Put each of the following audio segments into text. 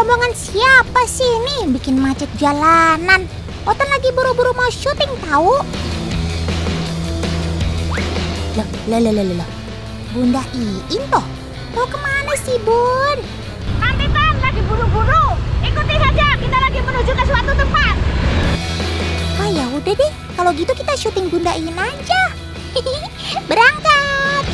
rombongan siapa sih ini? Bikin macet jalanan. Otan lagi buru-buru mau syuting tahu. Lah. Bunda Iin toh. Mau kemana sih, Bun? Nanti Tan lagi buru-buru. Ikuti saja, kita lagi menuju ke suatu tempat. Oh ya udah deh, kalau gitu kita syuting Bunda Iin aja. Berangkat.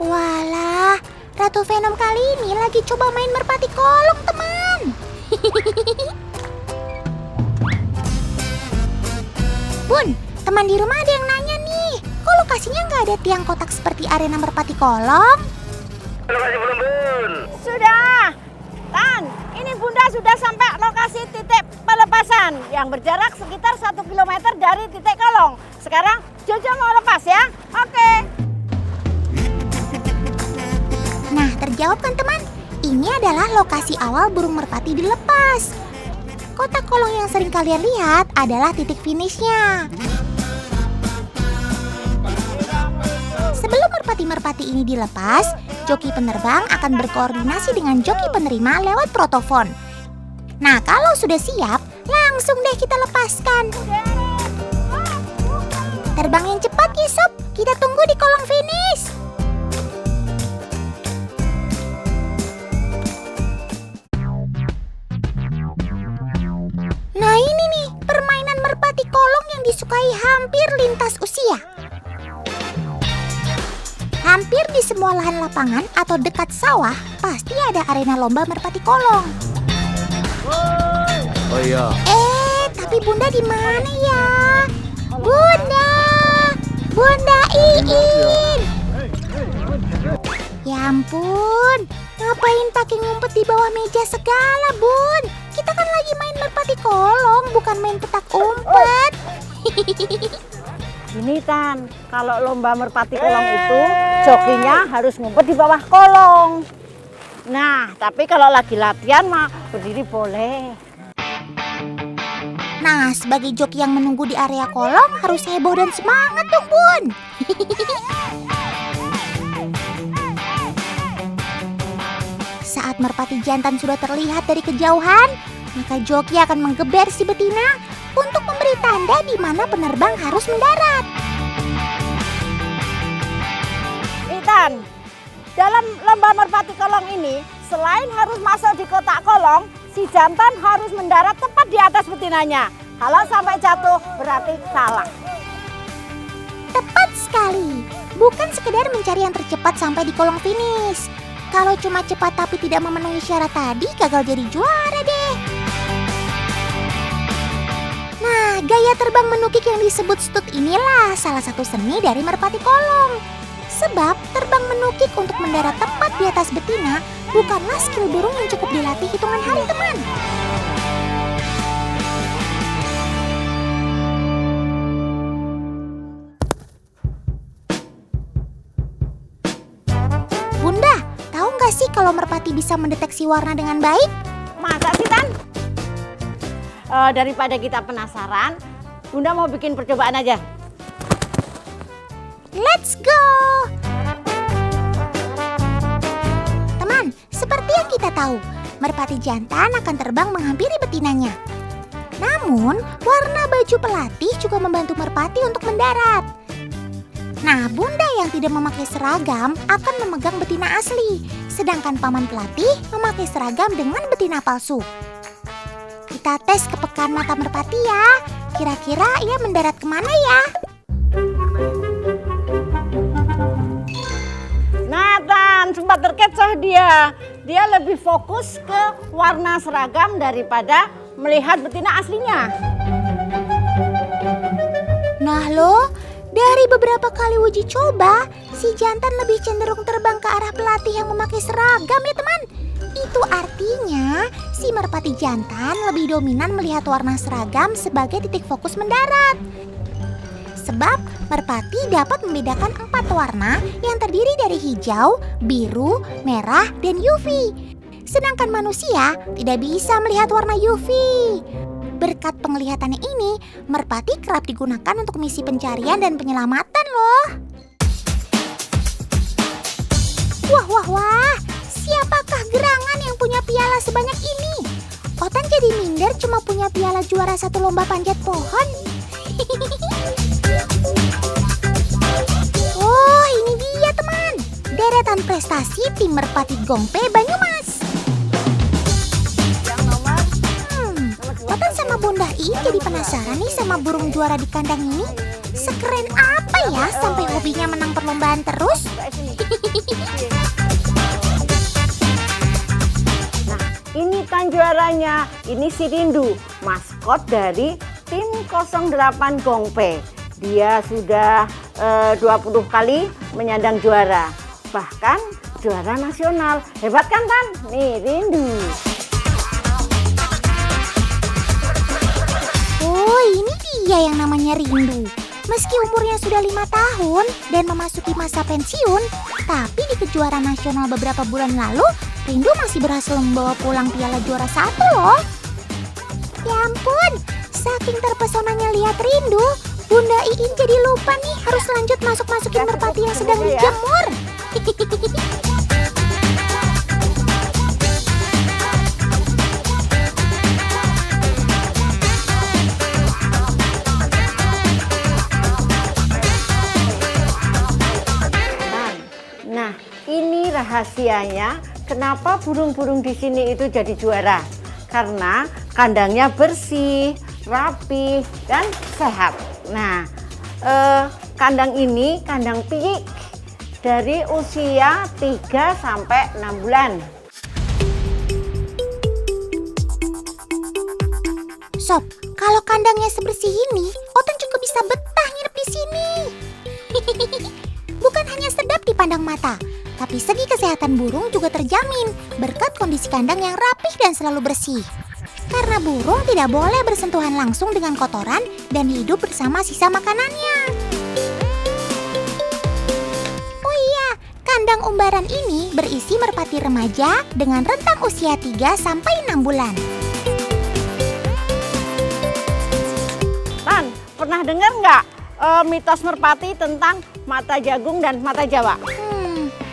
Walah, Ratu Venom kali ini lagi coba main merpati kolong, teman. Bun, teman di rumah ada yang nanya nih, kok lokasinya nggak ada tiang kotak seperti arena merpati kolong? Lokasi belum, Bun. Sudah. Tan, ini Bunda sudah sampai lokasi titik pelepasan yang berjarak sekitar 1 km dari titik kolong. Sekarang Jojo mau lepas ya? Oke. Nah, terjawab kan teman? Ini adalah lokasi awal burung merpati dilepas. Kotak kolong yang sering kalian lihat adalah titik finishnya. Sebelum merpati-merpati ini dilepas, joki penerbang akan berkoordinasi dengan joki penerima lewat protofon. Nah, kalau sudah siap, langsung deh kita lepaskan. Terbang yang cepat, Yusuf. Kita tunggu di kolong finish. Nah ini nih, permainan merpati kolong yang disukai hampir lintas usia. Hampir di semua lahan lapangan atau dekat sawah, pasti ada arena lomba merpati kolong. Oh iya. Tapi Bunda di mana ya? Bunda Iin. Ya ampun, ngapain pakai ngumpet di bawah meja segala, Bun? Kita kan lagi main merpati kolong, bukan main petak umpet. Gini Tan, kalau lomba merpati kolong itu jokinya harus ngumpet di bawah kolong. Nah, tapi kalau lagi latihan mah berdiri boleh. Nah, sebagai joki yang menunggu di area kolong harus heboh dan semangat dong, Bun. Saat merpati jantan sudah terlihat dari kejauhan, maka joki akan menggeber si betina untuk memberi tanda di mana penerbang harus mendarat. Tan, dalam lomba merpati kolong ini, selain harus masuk di kotak kolong, si jantan harus mendarat tepat di atas betinanya. Kalau sampai jatuh, berarti kalah. Tepat sekali. Bukan sekedar mencari yang tercepat sampai di kolong finish. Kalau cuma cepat tapi tidak memenuhi syarat tadi, gagal jadi juara deh. Nah, gaya terbang menukik yang disebut stud inilah salah satu seni dari merpati kolong. Sebab terbang menukik untuk mendarat tepat di atas betina bukanlah skill burung yang cukup dilatih hitungan hari, teman. Bunda, tahu nggak sih kalau merpati bisa mendeteksi warna dengan baik? Masa sih Tan? Daripada kita penasaran, Bunda mau bikin percobaan aja. Let's go! Teman, seperti yang kita tahu, merpati jantan akan terbang menghampiri betinanya. Namun, warna baju pelatih juga membantu merpati untuk mendarat. Nah, Bunda yang tidak memakai seragam akan memegang betina asli, sedangkan paman pelatih memakai seragam dengan betina palsu. Kita tes kepekaan mata merpati ya. Kira-kira ia mendarat kemana ya? Nathan, sempat terkecoh dia. Dia lebih fokus ke warna seragam daripada melihat betina aslinya. Nah loh, dari beberapa kali uji coba, si jantan lebih cenderung terbang ke arah pelatih yang memakai seragam ya teman. Itu artinya si merpati jantan lebih dominan melihat warna seragam sebagai titik fokus mendarat. Sebab merpati dapat membedakan 4 warna yang terdiri dari hijau, biru, merah, dan UV. Sedangkan manusia tidak bisa melihat warna UV. Berkat penglihatannya ini, merpati kerap digunakan untuk misi pencarian dan penyelamatan loh. Wah, wah, wah. Siapakah gerangan yang punya piala sebanyak ini? Otan jadi minder cuma punya piala juara 1 lomba panjat pohon. Oh, ini dia teman. Deretan prestasi tim merpati Gongpe Banyumas. Otan sama Bunda I jadi penasaran nih sama burung juara di kandang ini. Sekeren apa ya sampai hobinya menang perlombaan terus? Ini kan juaranya, ini si Rindu, maskot dari tim 08 Gongpe. Dia sudah 20 kali menyandang juara, bahkan juara nasional. Hebat kan Tan? Nih Rindu. Oh, ini dia yang namanya Rindu. Meski umurnya sudah 5 tahun dan memasuki masa pensiun, tapi di kejuaraan nasional beberapa bulan lalu, Rindu masih berhasil membawa pulang piala juara 1 loh. Ya ampun, saking terpesonanya lihat Rindu, Bunda Iin jadi lupa nih harus lanjut masukin merpati yang sedang dijemur. Nah, ini rahasianya kenapa burung-burung di sini itu jadi juara. Karena kandangnya bersih, rapi, dan sehat. Nah, kandang ini kandang piyik dari usia 3 sampai 6 bulan. Sob, kalau kandangnya sebersih ini, Otan juga bisa betah nginep di sini. Bukan hanya sedap dipandang mata, tapi segi kesehatan burung juga terjamin berkat kondisi kandang yang rapih dan selalu bersih. Karena burung tidak boleh bersentuhan langsung dengan kotoran dan hidup bersama sisa makanannya. Oh iya, kandang umbaran ini berisi merpati remaja dengan rentang usia 3 sampai 6 bulan. Tan, pernah dengar nggak mitos merpati tentang mata jagung dan mata Jawa?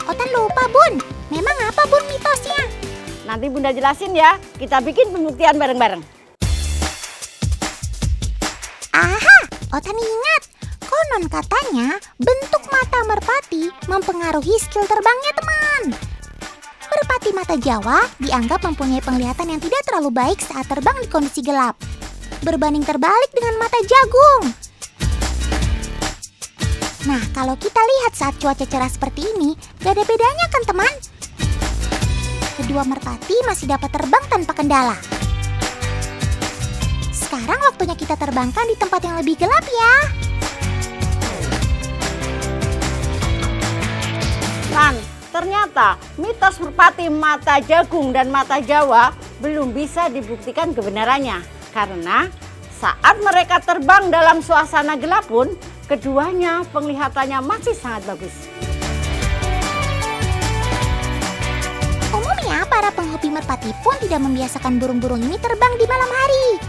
Otan lupa Bun, memang apa Bun mitosnya? Nanti Bunda jelasin ya, kita bikin pembuktian bareng-bareng. Aha, Otan ingat. Konon katanya bentuk mata merpati mempengaruhi skill terbangnya teman. Merpati mata Jawa dianggap mempunyai penglihatan yang tidak terlalu baik saat terbang di kondisi gelap. Berbanding terbalik dengan mata jagung. Nah, kalau kita lihat saat cuaca cerah seperti ini, gak ada bedanya kan teman? Kedua merpati masih dapat terbang tanpa kendala. Sekarang waktunya kita terbangkan di tempat yang lebih gelap ya. Tan, ternyata mitos merpati mata jagung dan mata Jawa belum bisa dibuktikan kebenarannya. Karena saat mereka terbang dalam suasana gelap pun, keduanya penglihatannya masih sangat bagus. Umumnya para penghobi merpati pun tidak membiasakan burung-burung ini terbang di malam hari.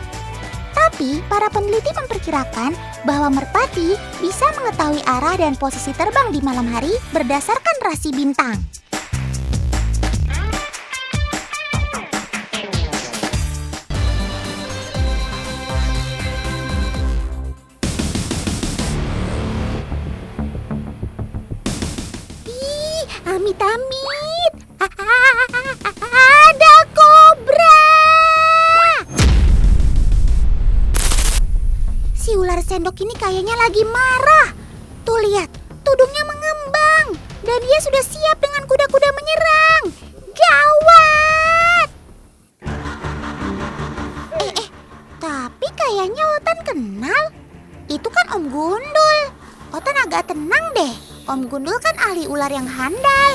Tapi para peneliti memperkirakan bahwa merpati bisa mengetahui arah dan posisi terbang di malam hari berdasarkan rasi bintang. Amit-amit, ada kobra! Si ular sendok ini kayaknya lagi marah. Tuh lihat, tudungnya mengembang. Dan dia sudah siap dengan kuda-kuda menyerang. Gawat! Tapi kayaknya Otan kenal. Itu kan Om Gundul. Otan agak tenang deh. Om Gundul kan ahli ular yang handal.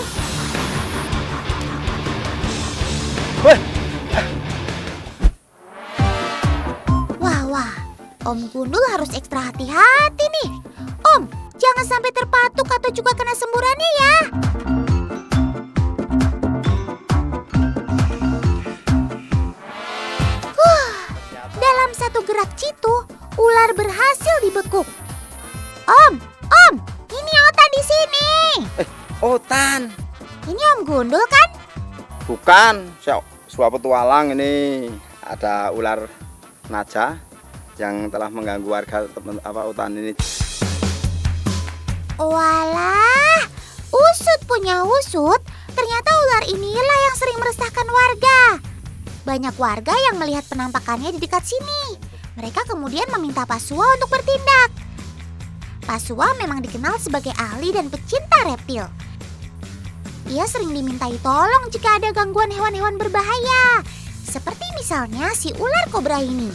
Wah, Om Gundul harus ekstra hati-hati nih. Om, jangan sampai terpatuk atau juga kena semburannya ya. Dalam satu gerak jitu, ular berhasil dibekuk. Om, ini Otan di sini. Otan. Ini Om Gundul kan? Bukan, suap petualang ini. Ada ular naga yang telah mengganggu warga Otan ini. Walah, usut punya usut. Ternyata ular inilah yang sering meresahkan warga. Banyak warga yang melihat penampakannya di dekat sini. Mereka kemudian meminta Pak Suwa untuk bertindak. Pak Suwa memang dikenal sebagai ahli dan pecinta reptil. Ia sering dimintai tolong jika ada gangguan hewan-hewan berbahaya. Seperti misalnya si ular kobra ini.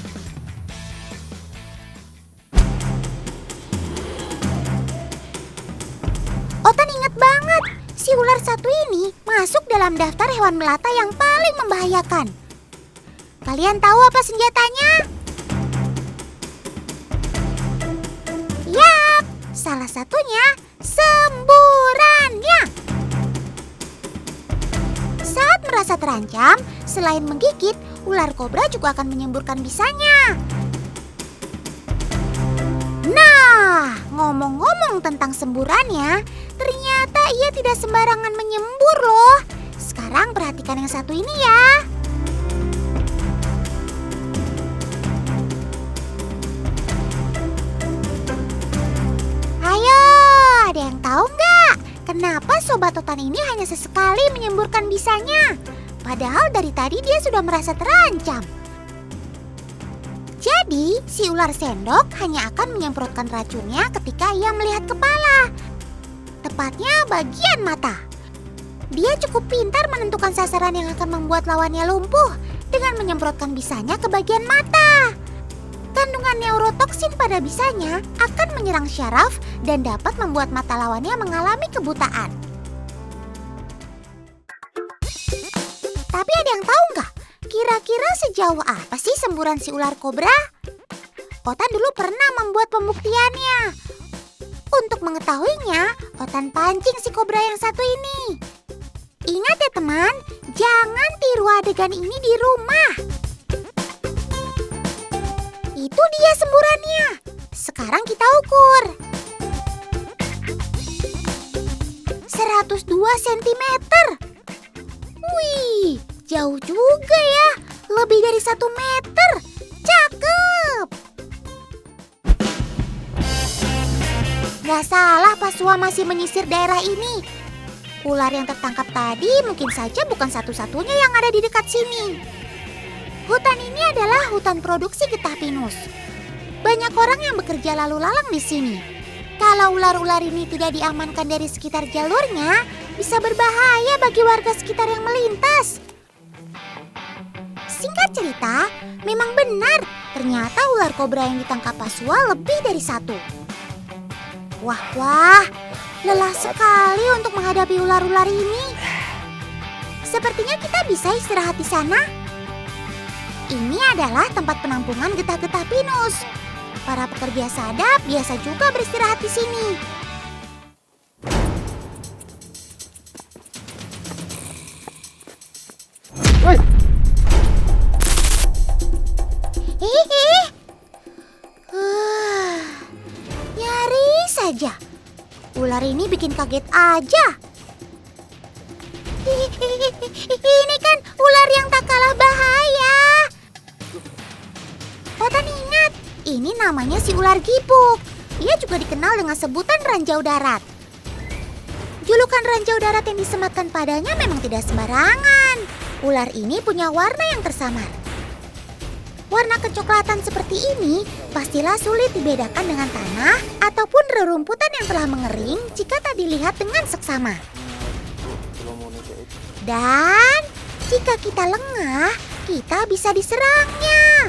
Otan ingat banget, si ular satu ini masuk dalam daftar hewan melata yang paling membahayakan. Kalian tahu apa senjatanya? Yap, salah satunya semburannya. Saat merasa terancam, selain menggigit, ular kobra juga akan menyemburkan bisanya. Nah, ngomong-ngomong tentang semburannya, ternyata ia tidak sembarangan menyembur loh. Sekarang perhatikan yang satu ini ya. Ayo, ada yang tahu nggak? Kenapa Sobat Otan ini hanya sesekali menyemburkan bisanya? Padahal dari tadi dia sudah merasa terancam. Jadi, si ular sendok hanya akan menyemprotkan racunnya ketika ia melihat kepala. Tepatnya bagian mata. Dia cukup pintar menentukan sasaran yang akan membuat lawannya lumpuh dengan menyemprotkan bisanya ke bagian mata. Kandungan neurotoksin pada bisanya akan menyerang syaraf dan dapat membuat mata lawannya mengalami kebutaan. Tapi ada yang tahu nggak? Kira-kira sejauh apa sih semburan si ular kobra? Otan dulu pernah membuat pembuktiannya. Untuk mengetahuinya, Otan pancing si kobra yang satu ini. Ingat ya teman, jangan tiru adegan ini di rumah. Itu dia semburannya. Sekarang kita ukur. 102 cm. Wih, jauh juga ya. Lebih dari 1 meter. Cakep. Gak salah Pak Suwa masih menyisir daerah ini. Ular yang tertangkap tadi mungkin saja bukan satu-satunya yang ada di dekat sini. Hutan ini adalah hutan produksi getah pinus. Banyak orang yang bekerja lalu lalang di sini. Kalau ular-ular ini tidak diamankan dari sekitar jalurnya, bisa berbahaya bagi warga sekitar yang melintas. Singkat cerita, memang benar, ternyata ular kobra yang ditangkap Pak Suwa lebih dari satu. Wah, lelah sekali untuk menghadapi ular-ular ini. Sepertinya kita bisa istirahat di sana. Ini adalah tempat penampungan getah-getah pinus. Para pekerja sadap biasa juga beristirahat di sini. Woi, Nyaris saja. Ular ini bikin kaget aja. Ini kan ular yang tak kalah bahaya. Otan ingat, ini namanya si ular gibuk. Dia juga dikenal dengan sebutan ranjau darat. Julukan ranjau darat yang disematkan padanya memang tidak sembarangan. Ular ini punya warna yang tersamar. Warna kecoklatan seperti ini pastilah sulit dibedakan dengan tanah ataupun rerumputan yang telah mengering jika tak dilihat dengan seksama. Dan jika kita lengah, kita bisa diserangnya.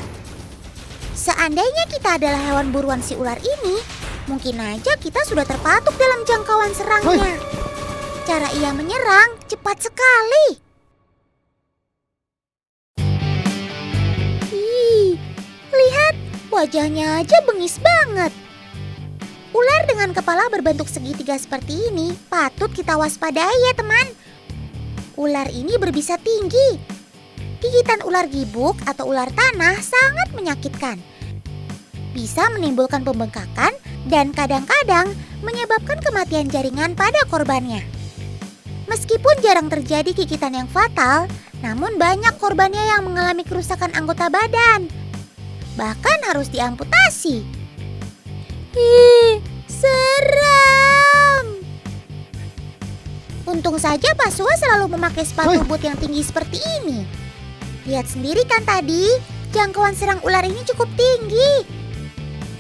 Seandainya kita adalah hewan buruan si ular ini, mungkin aja kita sudah terpatuk dalam jangkauan serangnya. Cara ia menyerang cepat sekali. Lihat, wajahnya aja bengis banget. Ular dengan kepala berbentuk segitiga seperti ini patut kita waspadai ya teman. Ular ini berbisa tinggi. Gigitan ular gibuk atau ular tanah sangat menyakitkan. bisa menimbulkan pembengkakan dan kadang-kadang menyebabkan kematian jaringan pada korbannya. Meskipun jarang terjadi gigitan yang fatal, namun banyak korbannya yang mengalami kerusakan anggota badan. Bahkan harus diamputasi. Ih, seram. Untung saja Pak Sua selalu memakai sepatu boot yang tinggi seperti ini. Lihat sendiri kan tadi, jangkauan serang ular ini cukup tinggi.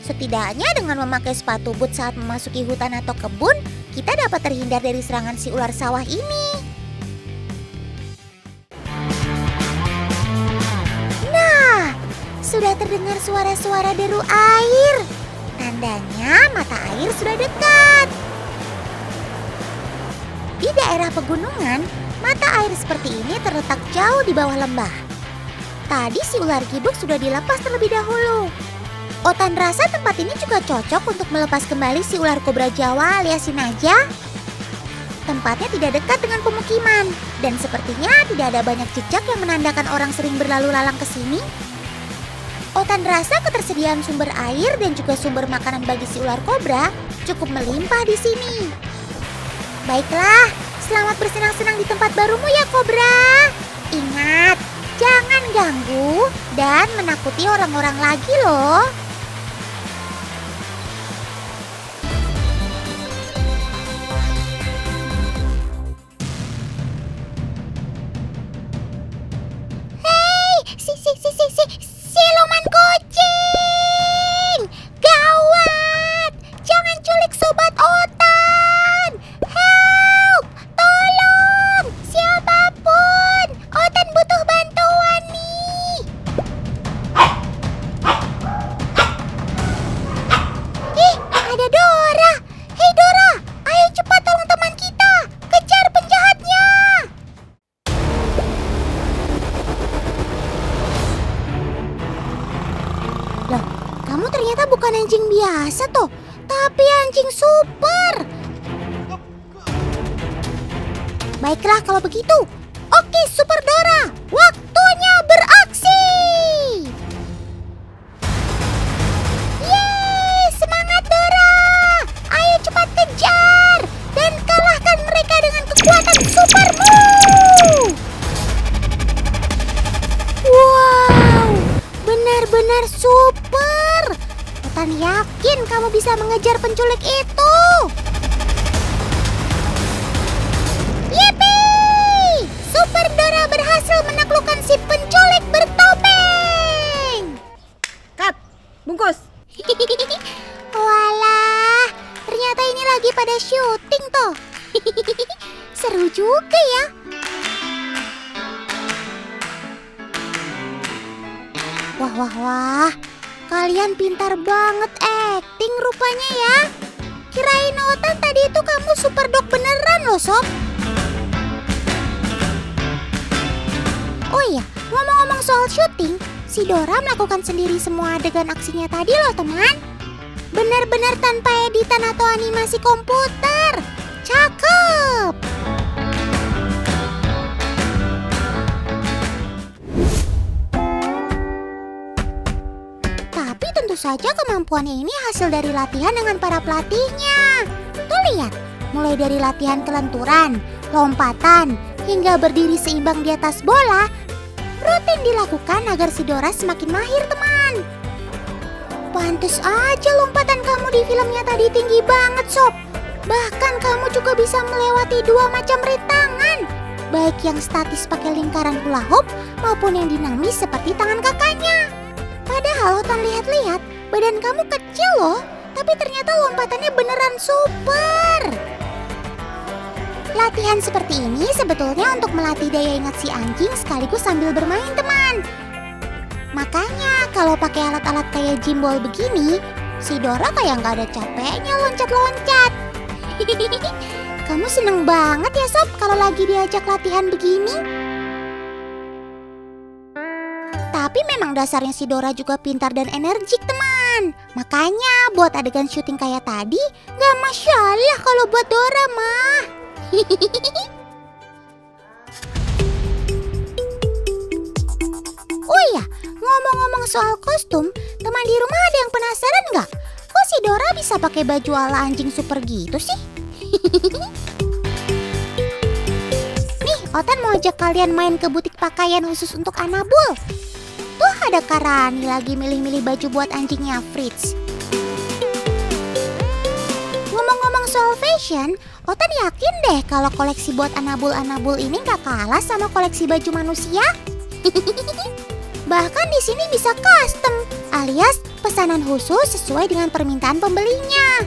Setidaknya dengan memakai sepatu boot saat memasuki hutan atau kebun, kita dapat terhindar dari serangan si ular sawah ini. Nah, sudah terdengar suara-suara deru air. Tandanya mata air sudah dekat. Di daerah pegunungan, mata air seperti ini terletak jauh di bawah lembah. Tadi si ular gibuk sudah dilepas terlebih dahulu. Otan rasa tempat ini juga cocok untuk melepas kembali si ular kobra Jawa alias si Naja. Tempatnya tidak dekat dengan pemukiman dan sepertinya tidak ada banyak jejak yang menandakan orang sering berlalu lalang ke sini. Otan rasa ketersediaan sumber air dan juga sumber makanan bagi si ular kobra cukup melimpah di sini. Baiklah, selamat bersenang-senang di tempat barumu ya kobra. Ingat, jangan ganggu dan menakuti orang-orang lagi loh. Siluman kucing! Gawat! Jangan culik sobat Otan! Help! Tolong! Siapapun! Otan butuh bantuan nih! Ih, ada Dora! Hei Dora! Ayo cepat tolong teman kita! Kejar penjahatnya! Loh, kamu ternyata bukan anjing biasa toh, tapi anjing super. Baiklah kalau begitu. Oke, Super Dora, waktunya beraksi. Yeay, semangat Dora. Ayo cepat kejar dan kalahkan mereka dengan kekuatan supermu. Wow, benar-benar super. Otan yakin kamu bisa mengejar penculik itu. Yippee! Super Dora berhasil menaklukkan si penculik bertopeng. Kat, bungkus. Walah, ternyata ini lagi pada syuting toh. Seru juga ya. Wah, kalian pintar banget acting rupanya ya. Kirain Otan tadi itu kamu super dog beneran loh sob. Oh iya, ngomong-ngomong soal syuting, si Dora melakukan sendiri semua adegan aksinya tadi loh teman. Benar-benar tanpa editan atau animasi komputer. Cakep. Tapi tentu saja kemampuannya ini hasil dari latihan dengan para pelatihnya. Tuh lihat, mulai dari latihan kelenturan, lompatan, hingga berdiri seimbang di atas bola, rutin dilakukan agar si Dora semakin mahir teman. Pantes aja lompatan kamu di filmnya tadi tinggi banget sob. Bahkan kamu juga bisa melewati 2 macam rintangan, baik yang statis pakai lingkaran hula hoop maupun yang dinamis seperti tangan kakaknya. Padahal Otan lihat-lihat, badan kamu kecil loh, tapi ternyata lompatannya beneran super. Latihan seperti ini sebetulnya untuk melatih daya ingat si anjing sekaligus sambil bermain teman. Makanya kalau pakai alat-alat kayak gimbal begini, si Dora kayak nggak ada capeknya loncat-loncat. Kamu seneng banget ya sob kalau lagi diajak latihan begini? Tapi memang dasarnya si Dora juga pintar dan energik teman. Makanya buat adegan syuting kayak tadi gak masalah kalau buat Dora mah. Oh iya, Ngomong-ngomong soal kostum, teman di rumah ada yang penasaran nggak? Kok si Dora bisa pakai baju ala anjing super gitu sih? Nih, Otan mau ajak kalian main ke butik pakaian khusus untuk Anabul. Tuh ada Karani lagi milih-milih baju buat anjingnya Fritz. Ngomong-ngomong soal fashion, Otan yakin deh kalau koleksi buat Anabul ini nggak kalah sama koleksi baju manusia. Bahkan di sini bisa custom, alias pesanan khusus sesuai dengan permintaan pembelinya.